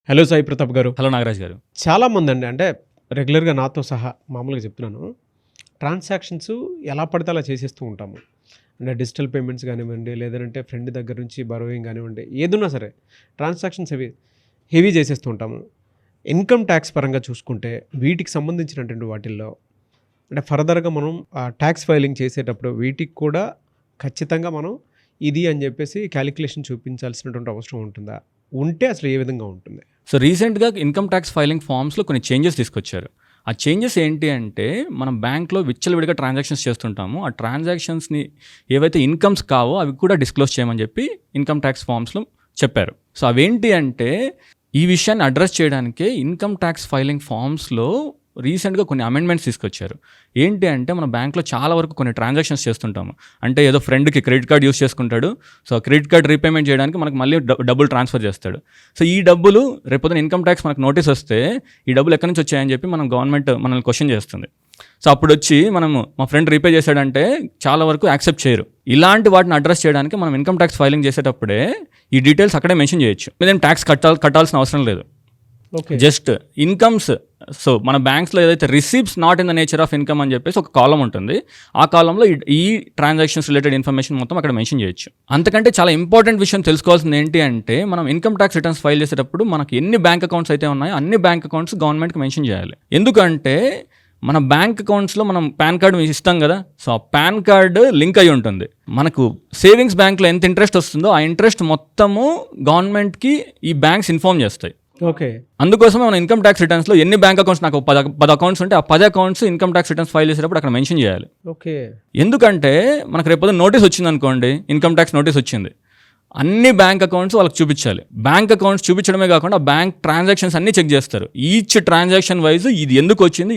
Hello Sai Pratap గారు. Hello Nagaraj గారు. చాలామంది అండి అంటే రెగ్యులర్గా నాతో సహా మామూలుగా చెప్తున్నాను, ట్రాన్సాక్షన్స్ ఎలా పడితే అలా చేసేస్తూ ఉంటాము. అంటే డిజిటల్ పేమెంట్స్ కానివ్వండి, లేదంటే ఫ్రెండ్ దగ్గర నుంచి బరోయింగ్ కానివ్వండి, ఏదున్నా సరే ట్రాన్సాక్షన్స్ హెవీ చేసేస్తూ ఉంటాము. ఇన్కమ్ ట్యాక్స్ పరంగా చూసుకుంటే వీటికి సంబంధించినటువంటి వాటిల్లో అంటే ఫర్దర్గా మనం ట్యాక్స్ ఫైలింగ్ చేసేటప్పుడు వీటికి కూడా ఖచ్చితంగా మనం ఇది అని చెప్పేసి క్యాలిక్యులేషన్ చూపించాల్సినటువంటి అవసరం ఉంటుందా? ఉంటే అసలు ఏ విధంగా ఉంటుంది? సో రీసెంట్గా ఇన్కమ్ ట్యాక్స్ ఫైలింగ్ ఫామ్స్లో కొన్ని చేంజెస్ తీసుకొచ్చారు. ఆ చేంజెస్ ఏంటి అంటే, మనం బ్యాంక్లో విచ్చలవిడిగా ట్రాన్సాక్షన్స్ చేస్తుంటాము. ఆ ట్రాన్సాక్షన్స్ని ఏవైతే ఇన్కమ్స్ కావో అవి కూడా డిస్క్లోజ్ చేయమని చెప్పి ఇన్కమ్ ట్యాక్స్ ఫామ్స్లో చెప్పారు. సో అవేంటి అంటే, ఈ విషయాన్ని అడ్రస్ చేయడానికే ఇన్కమ్ ట్యాక్స్ ఫైలింగ్ ఫామ్స్లో రీసెంట్గా కొన్ని అమెండ్మెంట్స్ తీసుకొచ్చారు. ఏంటి అంటే, మన బ్యాంక్లో చాలా వరకు కొన్ని ట్రాన్సాక్షన్స్ చేస్తుంటాము. అంటే ఏదో ఫ్రెండ్కి క్రెడిట్ కార్డ్ యూస్ చేసుకుంటాడు. సో ఆ క్రెడిట్ కార్డ్ రీపేమెంట్ చేయడానికి మనకు మళ్ళీ డబ్బులు ట్రాన్స్ఫర్ చేస్తాడు. సో ఈ డబ్బులు రేపొద్దున ఇన్కమ్ ట్యాక్స్ మనకు నోటీస్ వస్తే ఈ డబ్బులు ఎక్కడి నుంచి వచ్చాయని చెప్పి మనం గవర్నమెంట్ మనల్ని క్వశ్చన్ చేస్తుంది. సో అప్పుడు వచ్చి మనము మా ఫ్రెండ్ రీపే చేశాడంటే చాలా వరకు యాక్సెప్ట్ చేయరు. ఇలాంటి వాటిని అడ్రస్ చేయడానికి మనం ఇన్కమ్ ట్యాక్స్ ఫైలింగ్ చేసేటప్పుడే ఈ డీటెయిల్స్ అక్కడే మెన్షన్ చేయొచ్చు. మీదేం ట్యాక్స్ కట్టాల్సిన అవసరం లేదు. Just incomes. సో మన బ్యాంక్స్లో ఏదైతే receipts not in the nature of income అని చెప్పేసి ఒక కాలం ఉంటుంది. ఆ కాలంలో ఈ ట్రాన్సాక్షన్స్ రిలేటెడ్ ఇన్ఫర్మేషన్ మొత్తం అక్కడ మెన్షన్ చేయొచ్చు. అంతకంటే చాలా ఇంపార్టెంట్ విషయం తెలుసుకోవాల్సింది ఏంటి అంటే, మనం ఇన్కమ్ ట్యాక్స్ రిటర్న్స్ ఫైల్ చేసేటప్పుడు మనకి ఎన్ని బ్యాంక్ అకౌంట్స్ అయితే ఉన్నాయో అన్ని బ్యాంక్ అకౌంట్స్ గవర్నమెంట్కి మెన్షన్ చేయాలి. ఎందుకంటే మన బ్యాంక్ అకౌంట్స్లో మనం పాన్ కార్డు ఇస్తాం కదా. సో ఆ పాన్ కార్డు లింక్ అయి ఉంటుంది. మనకు సేవింగ్స్ బ్యాంక్లో ఎంత ఇంట్రెస్ట్ వస్తుందో ఆ ఇంట్రెస్ట్ మొత్తము గవర్నమెంట్కి ఈ బ్యాంక్స్ ఇన్ఫార్మ్ చేస్తాయి. ఓకే. అందుకోసమే మన ఇన్కమ్ ట్యాక్స్ రిటర్న్స్లో ఎన్ని బ్యాంక్ అకౌంట్స్, నాకు 10 అకౌంట్స్ ఉంటే ఆ 10 accounts income tax returns file చేసేటప్పుడు అక్కడ మెన్షన్ చేయాలి. ఓకే. ఎందుకంటే మనకు రేపు నోటీస్ వచ్చింది అనుకోండి, ఇన్కమ్ ట్యాక్స్ నోటీస్ వచ్చింది, అన్ని బ్యాంక్ అకౌంట్స్ వాళ్ళకి చూపించాలి. బ్యాంక్ అకౌంట్స్ చూపించడమే కాకుండా బ్యాంక్ ట్రాన్సాక్షన్స్ అన్నీ చెక్ చేస్తారు. ఈచ్ ట్రాన్సాక్షన్ వైజ్ ఇది ఎందుకు వచ్చింది,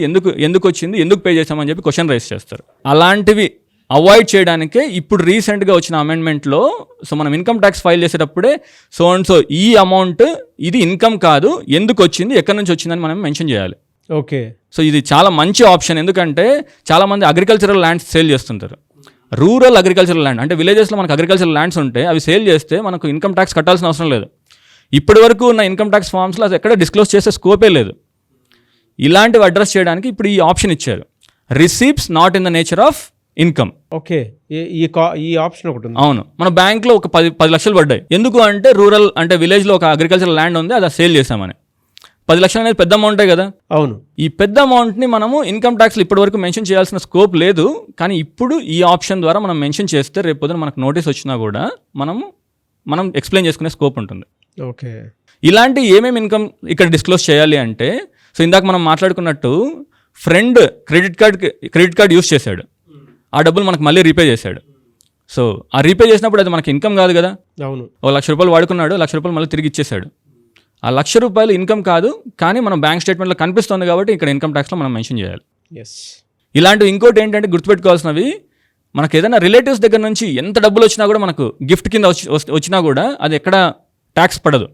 ఎందుకు పే చేసామని చెప్పి క్వశ్చన్ రైజ్ చేస్తారు. అలాంటివి అవాయిడ్ చేయడానికే ఇప్పుడు రీసెంట్గా వచ్చిన అమెండ్మెంట్లో, సో మనం ఇన్కమ్ ట్యాక్స్ ఫైల్ చేసేటప్పుడే సో ఈ అమౌంట్ ఇది ఇన్కమ్ కాదు, ఎందుకు వచ్చింది, ఎక్కడి నుంచి వచ్చిందని మనం మెన్షన్ చేయాలి. ఓకే. సో ఇది చాలా మంచి ఆప్షన్. ఎందుకంటే చాలామంది అగ్రికల్చరల్ ల్యాండ్స్ సేల్ చేస్తుంటారు. రూరల్ అగ్రికల్చరల్ ల్యాండ్ అంటే విలేజెస్లో మనకు అగ్రికల్చరల్ ల్యాండ్స్ ఉంటే అవి సేల్ చేస్తే మనకు ఇన్కమ్ ట్యాక్స్ కట్టాల్సిన అవసరం లేదు. ఇప్పటి వరకు ఉన్న ఇన్కమ్ ట్యాక్స్ ఫామ్స్లో అది ఎక్కడ డిస్క్లోజ్ చేసే స్కోపే లేదు. ఇలాంటివి అడ్రస్ చేయడానికి ఇప్పుడు ఈ ఆప్షన్ ఇచ్చారు, receipts not in the nature of income. Okay. ఈ ఆప్షన్ ఒకటి ఉంది. అవును. మన బ్యాంక్లో ఒక 10 లక్షలు పడ్డాయి. ఎందుకు అంటే రూరల్ అంటే విలేజ్లో ఒక అగ్రికల్చరల్ ల్యాండ్ ఉంది, అది సేల్ చేసామని. 10 లక్షలు అనేది పెద్ద అమౌంటే కదా. అవును. ఈ పెద్ద అమౌంట్ని మనము ఇన్కమ్ ట్యాక్స్లో ఇప్పటి వరకు మెన్షన్ చేయాల్సిన స్కోప్ లేదు. కానీ ఇప్పుడు ఈ ఆప్షన్ ద్వారా మనం మెన్షన్ చేస్తే రేపు పొద్దున మనకు నోటీస్ వచ్చినా కూడా మనం ఎక్స్ప్లెయిన్ చేసుకునే స్కోప్ ఉంటుంది. ఓకే. ఇలాంటి ఏమేమి ఇన్కమ్ ఇక్కడ డిస్క్లోజ్ చేయాలి అంటే, సో ఇందాక మనం మాట్లాడుకున్నట్టు ఫ్రెండ్ క్రెడిట్ కార్డ్ యూస్ చేశాడు, ఆ డబ్బులు మనకు మళ్ళీ రీపే చేశాడు. సో ఆ రీపే చేసినప్పుడు అది మనకి ఇన్కమ్ కాదు కదా. అవును. ₹1,00,000 వాడుకున్నాడు, ₹1,00,000 మళ్ళీ తిరిగి ఇచ్చేశాడు. ఆ ₹1,00,000 ఇన్కమ్ కాదు, కానీ మనం బ్యాంక్ స్టేట్మెంట్లో కనిపిస్తుంది కాబట్టి ఇక్కడ ఇన్కమ్ ట్యాక్స్లో మనం మెన్షన్ చేయాలి. ఎస్. ఇలాంటివి ఇంకోటి ఏంటంటే గుర్తుపెట్టుకోవాల్సినవి, మనకు ఏదైనా రిలేటివ్స్ దగ్గర నుంచి ఎంత డబ్బులు వచ్చినా కూడా, మనకు గిఫ్ట్ కింద వచ్చినా కూడా అది ఎక్కడ ట్యాక్స్ పడదు.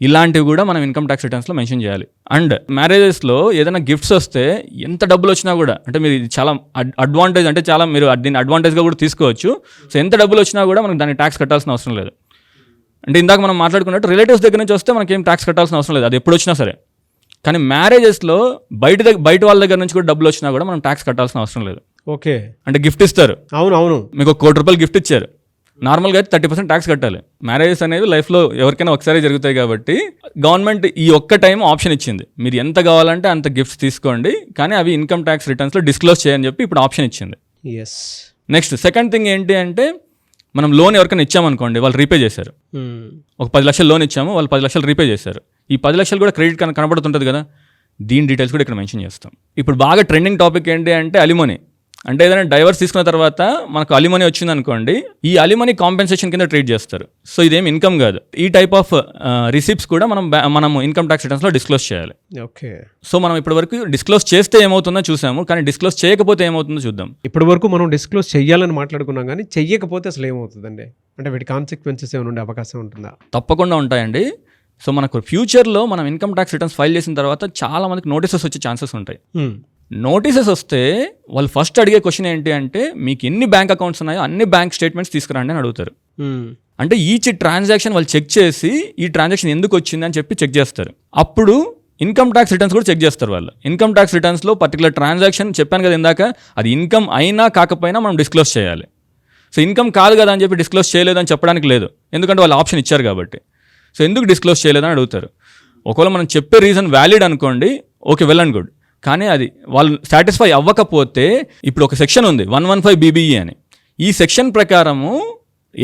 ఇలాంటివి కూడా మనం ఇన్కమ్ ట్యాక్స్ రిటర్న్స్లో మెన్షన్ చేయాలి. అండ్ మ్యారేజెస్లో ఏదైనా గిఫ్ట్స్ వస్తే ఎంత డబ్బులు వచ్చినా కూడా, అంటే మీరు చాలా అడ్వాంటేజ్, అంటే చాలా మీరు దీన్ని అడ్వాంటేజ్గా కూడా తీసుకోవచ్చు. సో ఎంత డబ్బులు వచ్చినా కూడా మనకు దాన్ని ట్యాక్స్ కట్టాల్సిన అవసరం లేదు. అంటే ఇందాక మనం మాట్లాడుకున్నట్టు రిలేటివ్స్ దగ్గర నుంచి వస్తే మనకి ఏం ట్యాక్స్ కట్టాల్సిన అవసరం లేదు, అది ఎప్పుడు వచ్చినా సరే. కానీ మ్యారేజెస్లో బయట వాళ్ళ దగ్గర నుంచి కూడా డబ్బులు వచ్చినా కూడా మనం ట్యాక్స్ కట్టాల్సిన అవసరం లేదు. ఓకే. అంటే గిఫ్ట్ ఇస్తారు. అవును. మీకు ₹1,00,00,000 గిఫ్ట్ ఇచ్చారు, నార్మల్గా అయితే 30% ట్యాక్స్ కట్టాలి. మ్యారేజెస్ అనేవి లైఫ్లో ఎవరికైనా ఒకసారి జరుగుతాయి కాబట్టి గవర్నమెంట్ ఈ ఒక్క టైం ఆప్షన్ ఇచ్చింది, మీరు ఎంత కావాలంటే అంత గిఫ్ట్స్ తీసుకోండి, కానీ అవి ఇన్కమ్ ట్యాక్స్ రిటర్న్స్లో డిస్క్లోజ్ చేయని చెప్పి ఇప్పుడు ఆప్షన్ ఇచ్చింది. ఎస్. నెక్స్ట్ సెకండ్ థింగ్ ఏంటి అంటే, మనం లోన్ ఎవరికైనా ఇచ్చామనుకోండి, వాళ్ళు రీపే చేశారు. ఒక 10 లక్షలు లోన్ ఇచ్చాము, వాళ్ళు 10 లక్షలు రీపే చేశారు. ఈ 10 లక్షలు కూడా క్రెడిట్ కనబడుతుంటుంది కదా, దీని డీటెయిల్స్ కూడా ఇక్కడ మెన్షన్ చేస్తాం. ఇప్పుడు బాగా ట్రెండింగ్ టాపిక్ ఏంటి అంటే అలిమనీ. అంటే ఏదైనా డైవర్స్ తీసుకున్న తర్వాత మనకు అలిమనీ వచ్చింది అనుకోండి, ఈ అలిమనీ కాంపెన్సేషన్ కింద ట్రీట్ చేస్తారు. సో ఇదేం ఇన్కమ్ కాదు. ఈ టైప్ ఆఫ్ రిసిప్ట్స్ కూడా మనం ఇన్కమ్ ట్యాక్స్ రిటర్న్స్లో డిస్క్లోజ్ చేయాలి. ఓకే. సో మనం ఇప్పటి వరకు డిస్క్లోజ్ చేస్తే ఏమవుతుందో చూసాము, కానీ డిస్క్లోజ్ చేయకపోతే ఏమవుతుందో చూద్దాం. ఇప్పటి వరకు మనం డిస్క్లోజ్ చేయాలని మాట్లాడుకున్నాం, కానీ చెయ్యకపోతే అసలు ఏమవుతుందండి? అంటే వీటి కాన్సిక్వెన్సెస్ ఏమైనా ఉండే అవకాశం ఉంటుందా? తప్పకుండా ఉంటాయండి. సో మనకు ఫ్యూచర్లో మనం ఇన్కమ్ ట్యాక్స్ రిటర్న్స్ ఫైల్ చేసిన తర్వాత చాలా మందికి నోటీసెస్ వచ్చే ఛాన్సెస్ ఉంటాయి. నోటీసెస్ వస్తే వాళ్ళు ఫస్ట్ అడిగే క్వశ్చన్ ఏంటి అంటే, మీకు ఎన్ని బ్యాంక్ అకౌంట్స్ ఉన్నాయో అన్ని బ్యాంక్ స్టేట్మెంట్స్ తీసుకురండి అని అడుగుతారు. అంటే ఈచ్ ట్రాన్సాక్షన్ వాళ్ళు చెక్ చేసి ఈ ట్రాన్సాక్షన్ ఎందుకు వచ్చింది అని చెప్పి చెక్ చేస్తారు. అప్పుడు ఇన్కమ్ ట్యాక్స్ రిటర్న్స్ కూడా చెక్ చేస్తారు వాళ్ళు. ఇన్కమ్ ట్యాక్స్ రిటర్న్స్లో పర్టికులర్ ట్రాన్సాక్షన్ చెప్పాను కదా ఇందాక, అది ఇన్కమ్ అయినా కాకపోయినా మనం డిస్క్లోజ్ చేయాలి. సో ఇన్కమ్ కాదు కదా అని చెప్పి డిస్క్లోజ్ చేయలేదని చెప్పడానికి లేదు, ఎందుకంటే వాళ్ళు ఆప్షన్ ఇచ్చారు కాబట్టి. సో ఎందుకు డిస్క్లోజ్ చేయలేదని అడుగుతారు. ఒకవేళ మనం చెప్పే రీజన్ వ్యాలిడ్ అనుకోండి, ఓకే, వెల్ అండ్ గుడ్. కానీ అది వాళ్ళు సాటిస్ఫై అవ్వకపోతే ఇప్పుడు ఒక సెక్షన్ ఉంది 115 BBE అని. ఈ సెక్షన్ ప్రకారము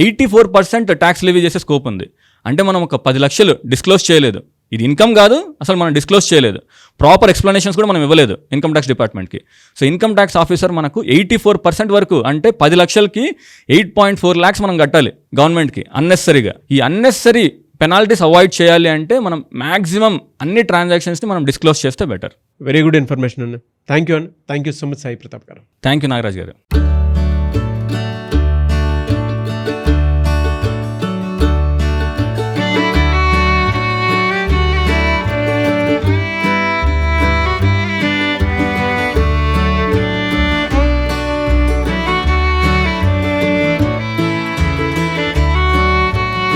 84% ట్యాక్స్ లివీ చేసే స్కోప్ ఉంది. అంటే మనం ఒక 10 లక్షలు డిస్క్లోజ్ చేయలేదు, ఇది ఇన్కమ్ కాదు, అసలు మనం డిస్క్లోజ్ చేయలేదు, ప్రాపర్ ఎక్స్ప్లెనేషన్స్ కూడా మనం ఇవ్వలేదు ఇన్కమ్ ట్యాక్స్ డిపార్ట్మెంట్కి. సో ఇన్కమ్ ట్యాక్స్ ఆఫీసర్ మనకు 84% వరకు, అంటే 10 లక్షలకి 8.4 lakhs మనం కట్టాలి గవర్నమెంట్కి అన్నెసరీగా. ఈ అన్నెసరీ పెనాల్టీస్ అవాయిడ్ చేయాలి అంటే మనం మ్యాక్సిమం అన్ని ట్రాన్సాక్షన్స్ని మనం డిస్క్లోజ్ చేస్తే బెటర్. వెరీ గుడ్ ఇన్ఫర్మేషన్ అన్న. Thank you so much Sai Pratap garu. Thank you Nagaraj గారు.